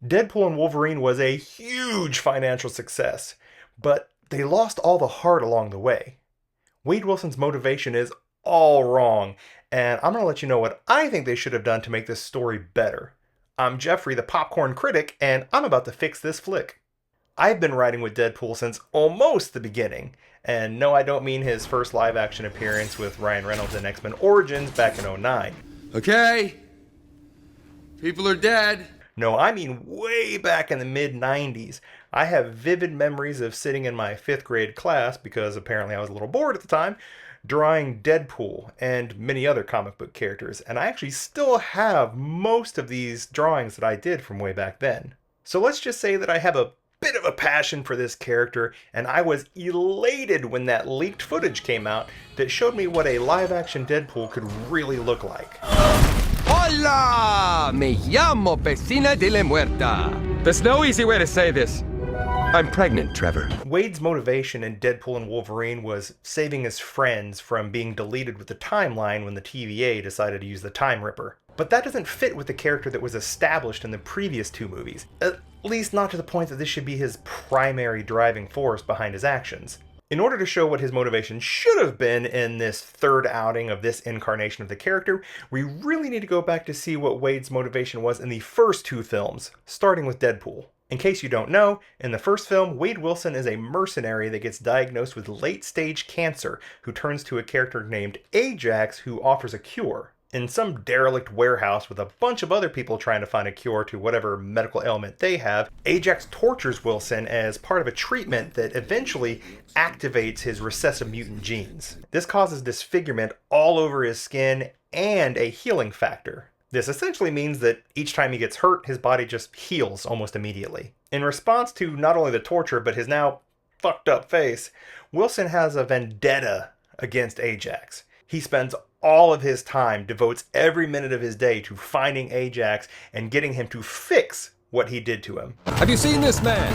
Deadpool and Wolverine was a huge financial success, but they lost all the heart along the way. Wade Wilson's motivation is all wrong, and I'm going to let you know what I think they should have done to make this story better. I'm Jeffrey, the popcorn critic, and I'm about to fix this flick. I've been writing with Deadpool since almost the beginning, and no, I don't mean his first live-action appearance with Ryan Reynolds in X-Men Origins back in '09. Okay. People are dead. No, I mean way back in the mid-90s. I have vivid memories of sitting in my 5th grade class, because apparently I was a little bored at the time, drawing Deadpool and many other comic book characters, and I actually still have most of these drawings that I did from way back then. So let's just say that I have a bit of a passion for this character, and I was elated when that leaked footage came out that showed me what a live-action Deadpool could really look like. Hola! Me llamo Vecina de la Muerta. There's no easy way to say this. I'm pregnant, Trevor. Wade's motivation in Deadpool and Wolverine was saving his friends from being deleted with the timeline when the TVA decided to use the Time Ripper. But that doesn't fit with the character that was established in the previous 2 movies. At least not to the point that this should be his primary driving force behind his actions. In order to show what his motivation should have been in this 3rd outing of this incarnation of the character, we really need to go back to see what Wade's motivation was in the first 2 films, starting with Deadpool. In case you don't know, in the first film, Wade Wilson is a mercenary that gets diagnosed with late-stage cancer who turns to a character named Ajax who offers a cure. In some derelict warehouse with a bunch of other people trying to find a cure to whatever medical ailment they have, Ajax tortures Wilson as part of a treatment that eventually activates his recessive mutant genes. This causes disfigurement all over his skin and a healing factor. This essentially means that each time he gets hurt, his body just heals almost immediately. In response to not only the torture, but his now fucked up face, Wilson has a vendetta against Ajax. He spends all of his time, devotes every minute of his day to finding Ajax and getting him to fix what he did to him. Have you seen this man?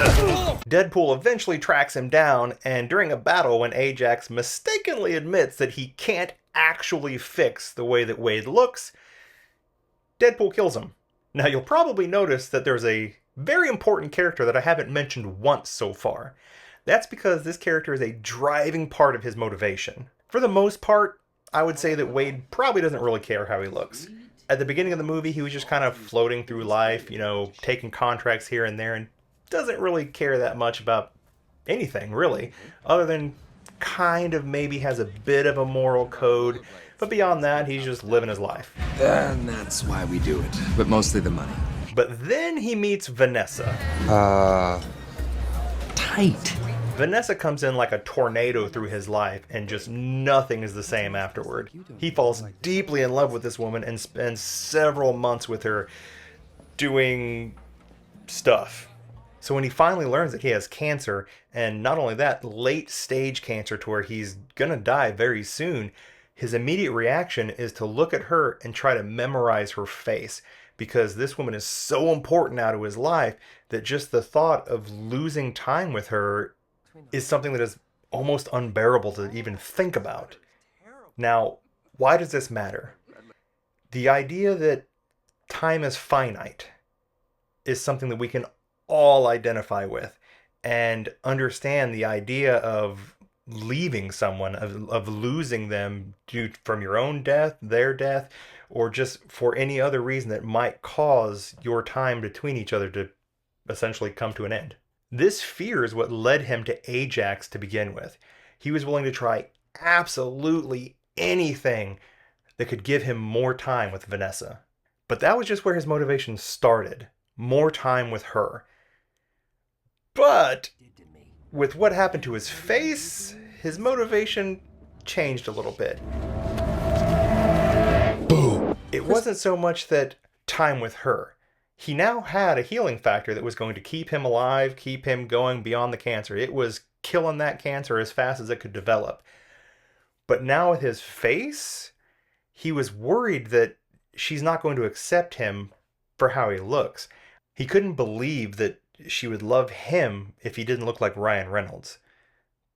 Deadpool eventually tracks him down, and during a battle when Ajax mistakenly admits that he can't actually fix the way that Wade looks, Deadpool kills him. Now you'll probably notice that there's a very important character that I haven't mentioned once so far. That's because this character is a driving part of his motivation. For the most part, I would say that Wade probably doesn't really care how he looks. At the beginning of the movie, he was just kind of floating through life, taking contracts here and there, and doesn't really care that much about anything, really, other than kind of maybe has a bit of a moral code, but beyond that, he's just living his life. And that's why we do it, but mostly the money. But then he meets Vanessa. Tight. Vanessa comes in like a tornado through his life, and just nothing is the same afterward. He falls deeply in love with this woman and spends several months with her doing stuff. So when he finally learns that he has cancer, and not only that, late stage cancer to where he's gonna die very soon, his immediate reaction is to look at her and try to memorize her face, because this woman is so important now to his life that just the thought of losing time with her is something that is almost unbearable to even think about. Now, why does this matter? The idea that time is finite is something that we can all identify with and understand. The idea of leaving someone, of losing them from your own death, their death, or just for any other reason that might cause your time between each other to essentially come to an end. This fear is what led him to Ajax to begin with. He was willing to try absolutely anything that could give him more time with Vanessa. But that was just where his motivation started. More time with her. But with what happened to his face, his motivation changed a little bit. Boom. It wasn't so much that time with her. He now had a healing factor that was going to keep him alive, keep him going beyond the cancer. It was killing that cancer as fast as it could develop. But now with his face, he was worried that she's not going to accept him for how he looks. He couldn't believe that she would love him if he didn't look like Ryan Reynolds.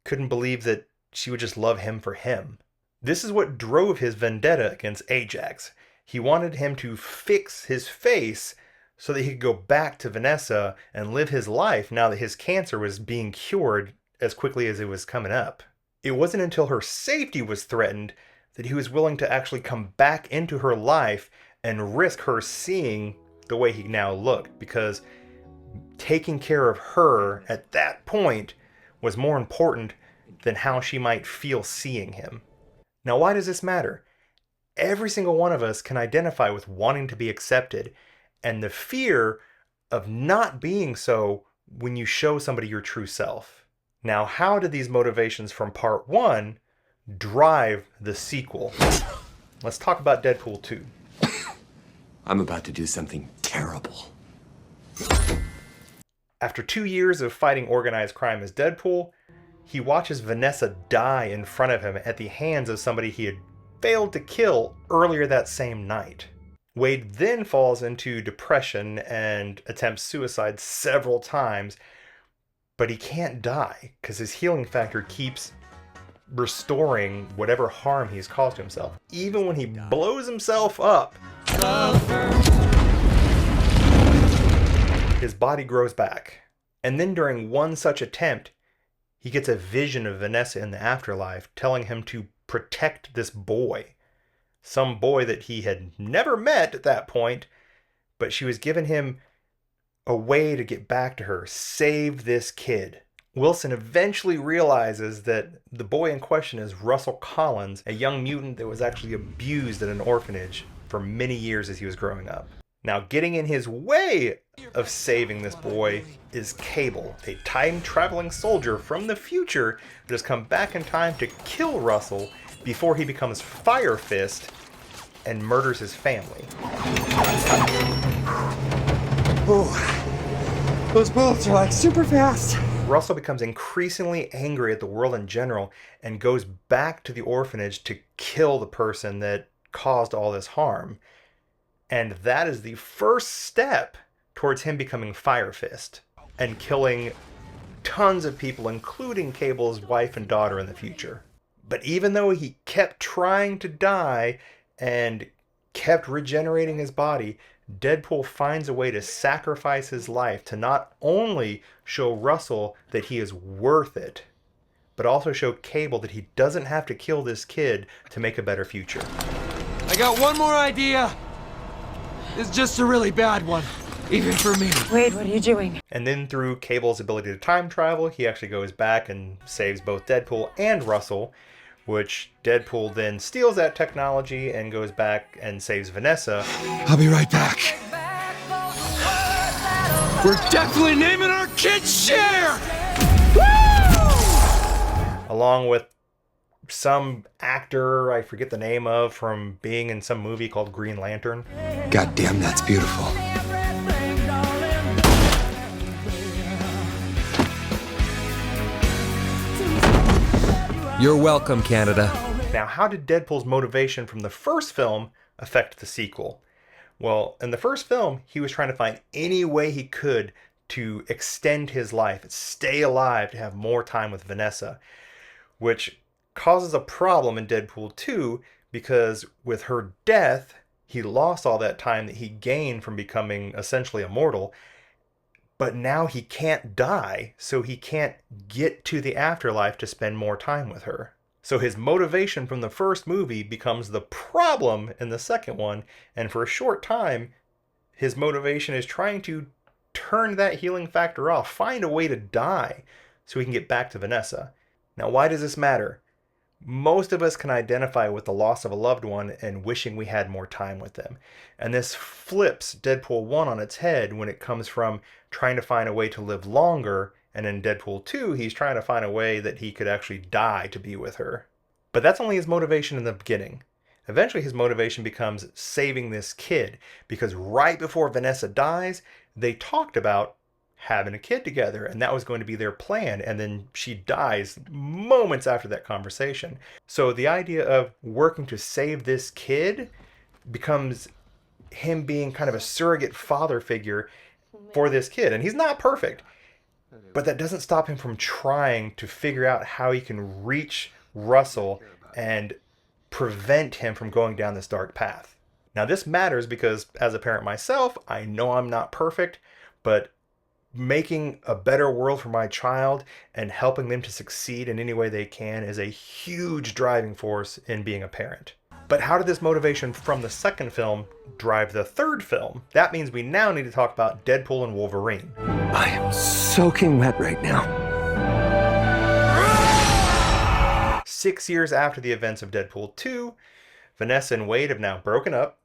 Couldn't believe that she would just love him for him. This is what drove his vendetta against Ajax. He wanted him to fix his face so that he could go back to Vanessa and live his life now that his cancer was being cured as quickly as it was coming up. It wasn't until her safety was threatened that he was willing to actually come back into her life and risk her seeing the way he now looked, because taking care of her at that point was more important than how she might feel seeing him. Now, why does this matter? Every single one of us can identify with wanting to be accepted and the fear of not being so when you show somebody your true self. Now, how did these motivations from part 1 drive the sequel? Let's talk about Deadpool 2. I'm about to do something terrible. After 2 years of fighting organized crime as Deadpool, he watches Vanessa die in front of him at the hands of somebody he had failed to kill earlier that same night. Wade then falls into depression and attempts suicide several times, but he can't die because his healing factor keeps restoring whatever harm he's caused to himself. Even when he blows himself up, his body grows back. And then during one such attempt, he gets a vision of Vanessa in the afterlife telling him to protect this boy. Some boy that he had never met at that point, but she was giving him a way to get back to her. Save this kid. Wilson eventually realizes that the boy in question is Russell Collins, a young mutant that was actually abused at an orphanage for many years as he was growing up. Now, getting in his way of saving this boy is Cable, a time-traveling soldier from the future that has come back in time to kill Russell before he becomes Fire Fist and murders his family. Oh, those bullets are like super fast. Russell becomes increasingly angry at the world in general and goes back to the orphanage to kill the person that caused all this harm. And that is the first step towards him becoming Fire Fist and killing tons of people, including Cable's wife and daughter in the future. But even though he kept trying to die and kept regenerating his body, Deadpool finds a way to sacrifice his life to not only show Russell that he is worth it, but also show Cable that he doesn't have to kill this kid to make a better future. I got one more idea. It's just a really bad one, even for me. Wade, what are you doing? And then through Cable's ability to time travel, he actually goes back and saves both Deadpool and Russell, which Deadpool then steals that technology and goes back and saves Vanessa. I'll be right back. We're definitely naming our kid Cher! Along with some actor I forget the name of from being in some movie called Green Lantern. God damn, that's beautiful. You're welcome, Canada. Now, how did Deadpool's motivation from the first film affect the sequel? Well, in the first film, he was trying to find any way he could to extend his life, stay alive, to have more time with Vanessa, which causes a problem in Deadpool 2 because with her death, he lost all that time that he gained from becoming essentially immortal, but now he can't die, so he can't get to the afterlife to spend more time with her. So his motivation from the first movie becomes the problem in the second one, and for a short time, his motivation is trying to turn that healing factor off, find a way to die so he can get back to Vanessa. Now, why does this matter? Most of us can identify with the loss of a loved one and wishing we had more time with them. And this flips Deadpool 1 on its head when it comes from trying to find a way to live longer, and in Deadpool 2, he's trying to find a way that he could actually die to be with her. But that's only his motivation in the beginning. Eventually, his motivation becomes saving this kid, because right before Vanessa dies, they talked about having a kid together, and that was going to be their plan, and then she dies moments after that conversation. So the idea of working to save this kid becomes him being kind of a surrogate father figure for this kid. And he's not perfect, but that doesn't stop him from trying to figure out how he can reach Russell and prevent him from going down this dark path. Now, this matters because as a parent myself, I know I'm not perfect, but making a better world for my child and helping them to succeed in any way they can is a huge driving force in being a parent. But how did this motivation from the second film drive the third film? That means we now need to talk about Deadpool and Wolverine. I am soaking wet right now. 6 years after the events of Deadpool 2, Vanessa and Wade have now broken up,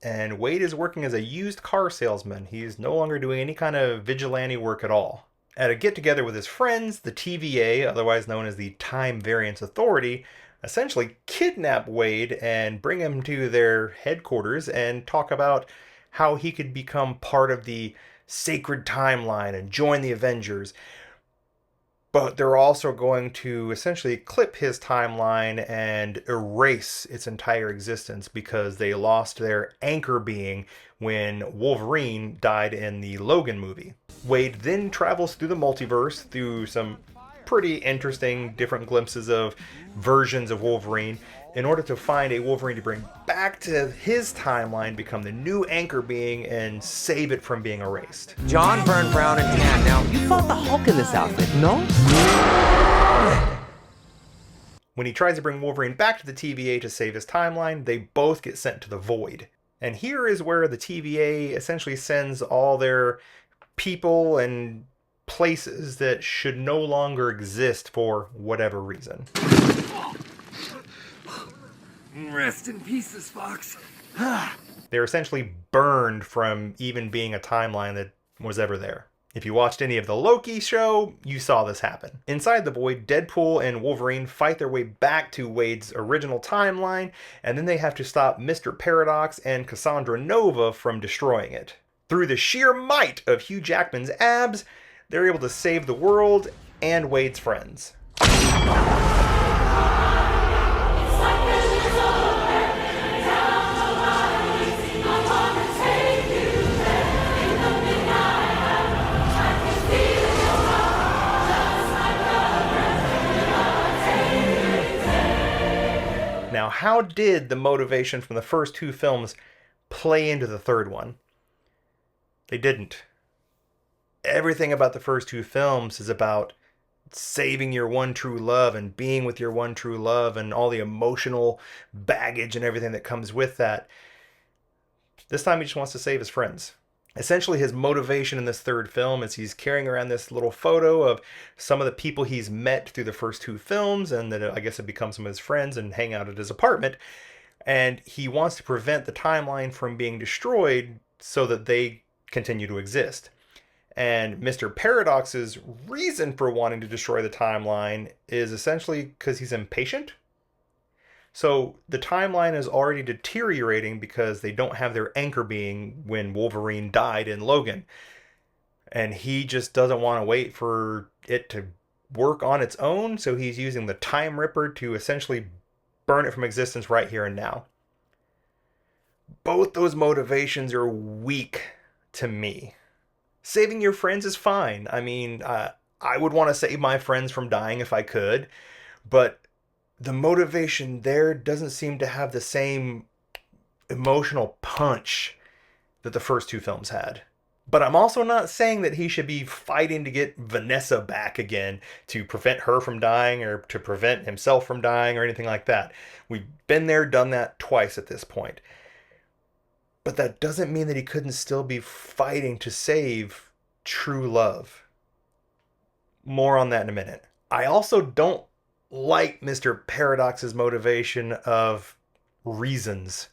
and Wade is working as a used car salesman. He's no longer doing any kind of vigilante work at all. At a get-together with his friends, the TVA, otherwise known as the Time Variance Authority, essentially kidnap Wade and bring him to their headquarters and talk about how he could become part of the sacred timeline and join the Avengers. But they're also going to essentially clip his timeline and erase its entire existence because they lost their anchor being when Wolverine died in the Logan movie. Wade then travels through the multiverse through some pretty interesting different glimpses of versions of Wolverine in order to find a Wolverine to bring back to his timeline, become the new anchor being, and save it from being erased. John Byrne, Brown, and Tan. Now, you fought the Hulk in this outfit, no? When he tries to bring Wolverine back to the TVA to save his timeline, they both get sent to the Void. And here is where the TVA essentially sends all their people and places that should no longer exist for whatever reason. Rest in pieces, Fox. They're essentially burned from even being a timeline that was ever there. If you watched any of the Loki show, you saw this happen. Inside the Void, Deadpool and Wolverine fight their way back to Wade's original timeline, and then they have to stop Mr. Paradox and Cassandra Nova from destroying it. Through the sheer might of Hugh Jackman's abs, they're able to save the world and Wade's friends. Now, how did the motivation from the first two films play into the third one? They didn't. Everything about the first two films is about saving your one true love and being with your one true love and all the emotional baggage and everything that comes with that. This time he just wants to save his friends. Essentially, his motivation in this third film is he's carrying around this little photo of some of the people he's met through the first two films, and that I guess have become some of his friends and hang out at his apartment. And he wants to prevent the timeline from being destroyed so that they continue to exist. And Mr. Paradox's reason for wanting to destroy the timeline is essentially because he's impatient. So the timeline is already deteriorating because they don't have their anchor being when Wolverine died in Logan. And he just doesn't want to wait for it to work on its own, so he's using the Time Ripper to essentially burn it from existence right here and now. Both those motivations are weak to me. Saving your friends is fine. I mean, I would want to save my friends from dying if I could, but the motivation there doesn't seem to have the same emotional punch that the first two films had. But I'm also not saying that he should be fighting to get Vanessa back again to prevent her from dying or to prevent himself from dying or anything like that. We've been there, done that twice at this point. But that doesn't mean that he couldn't still be fighting to save true love. More on that in a minute. I also don't like Mr. Paradox's motivation of reasons.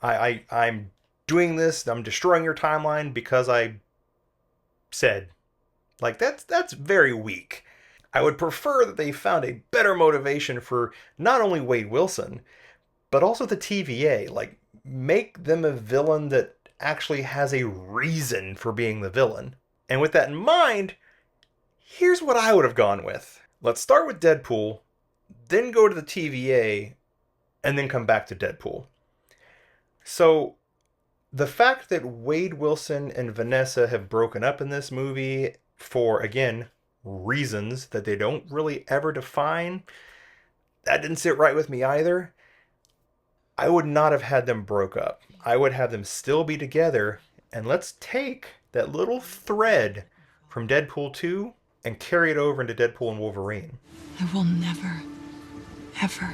I'm doing this, I'm destroying your timeline because I said. Like, that's very weak. I would prefer that they found a better motivation for not only Wade Wilson, but also the TVA. Like, make them a villain that actually has a reason for being the villain. And with that in mind, here's what I would have gone with. Let's start with Deadpool, then go to the TVA, and then come back to Deadpool. So, the fact that Wade Wilson and Vanessa have broken up in this movie for, again, reasons that they don't really ever define, that didn't sit right with me either. I would not have had them broke up. I would have them still be together, and let's take that little thread from Deadpool 2 and carry it over into Deadpool and Wolverine. I will never, ever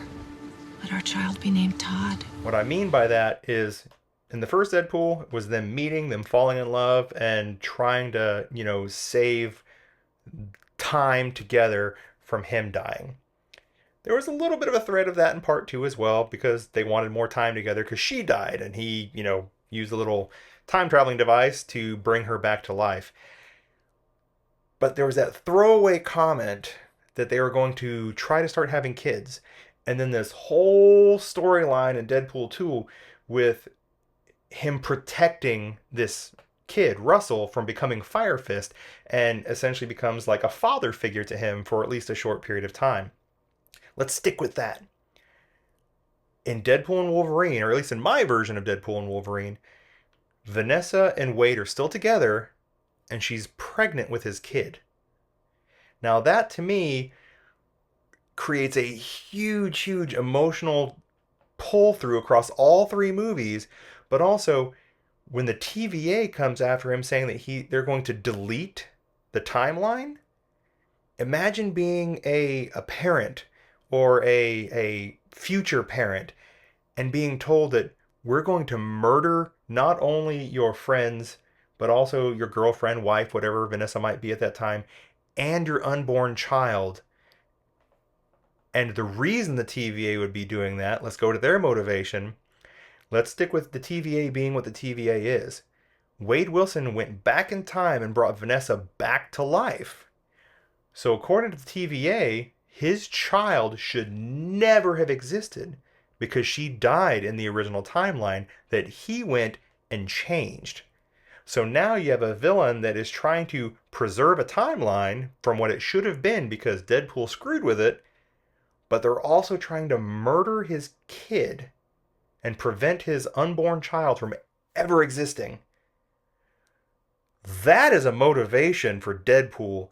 let our child be named Todd. What I mean by that is, in the first Deadpool, it was them meeting, them falling in love, and trying to, save time together from him dying. There was a little bit of a thread of that in part 2 as well, because they wanted more time together because she died, and he, used a little time traveling device to bring her back to life. But there was that throwaway comment that they were going to try to start having kids. And then this whole storyline in Deadpool 2 with him protecting this kid, Russell, from becoming Fire Fist, and essentially becomes like a father figure to him for at least a short period of time. Let's stick with that. In Deadpool and Wolverine, or at least in my version of Deadpool and Wolverine, Vanessa and Wade are still together, and she's pregnant with his kid. Now that, to me, creates a huge, huge emotional pull through across all 3 movies, but also when the TVA comes after him saying that they're going to delete the timeline, imagine being a parent or a future parent and being told that we're going to murder not only your friends, but also your girlfriend, wife, whatever Vanessa might be at that time, and your unborn child. And the reason the TVA would be doing that, let's go to their motivation. Let's stick with the TVA being what the TVA is. Wade Wilson went back in time and brought Vanessa back to life. So according to the TVA, his child should never have existed because she died in the original timeline that he went and changed. So now you have a villain that is trying to preserve a timeline from what it should have been because Deadpool screwed with it, but they're also trying to murder his kid and prevent his unborn child from ever existing. That is a motivation for Deadpool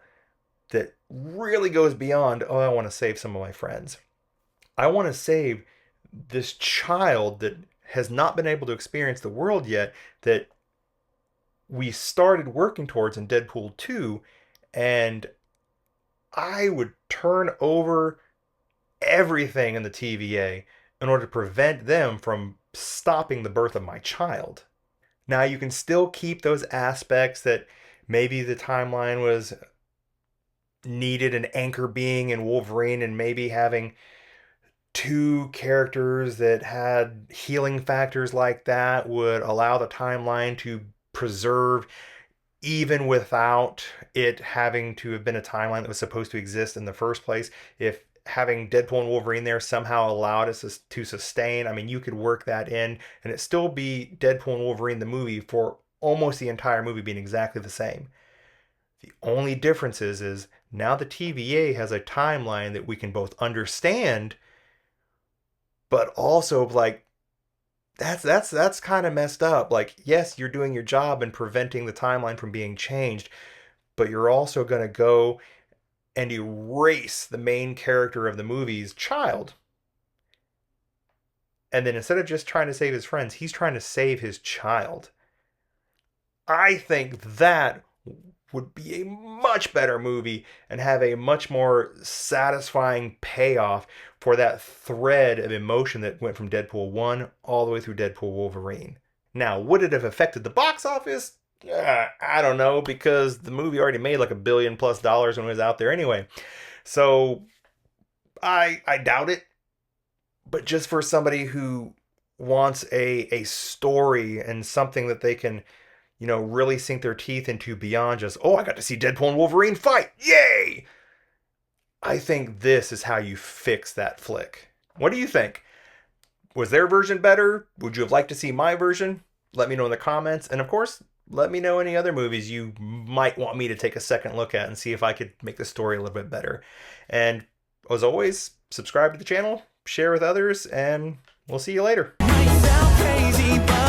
that really goes beyond, oh, I want to save some of my friends. I want to save this child that has not been able to experience the world yet, that we started working towards in Deadpool 2, and I would turn over everything in the TVA in order to prevent them from stopping the birth of my child. Now, you can still keep those aspects that maybe the timeline was needed an anchor being in Wolverine, and maybe having 2 characters that had healing factors like that would allow the timeline to preserve even without it having to have been a timeline that was supposed to exist in the first place. If having Deadpool and Wolverine there somehow allowed us to sustain, I mean, you could work that in and it still be Deadpool and Wolverine the movie for almost the entire movie being exactly the same. The only difference is now the TVA has a timeline that we can both understand, but also like, that's kind of messed up. Like, yes, you're doing your job in preventing the timeline from being changed, but you're also going to go and erase the main character of the movie's child. And then instead of just trying to save his friends, he's trying to save his child. I think that would be a much better movie and have a much more satisfying payoff for that thread of emotion that went from Deadpool 1 all the way through Deadpool Wolverine. Now, would it have affected the box office? I don't know, because the movie already made like $1 billion+ when it was out there anyway. So I doubt it. But just for somebody who wants a story and something that they can, really sink their teeth into beyond just, oh, I got to see Deadpool and Wolverine fight. Yay! I think this is how you fix that flick. What do you think? Was their version better? Would you have liked to see my version? Let me know in the comments. And of course, let me know any other movies you might want me to take a second look at and see if I could make the story a little bit better. And as always, subscribe to the channel, share with others, and we'll see you later. Might sound crazy, but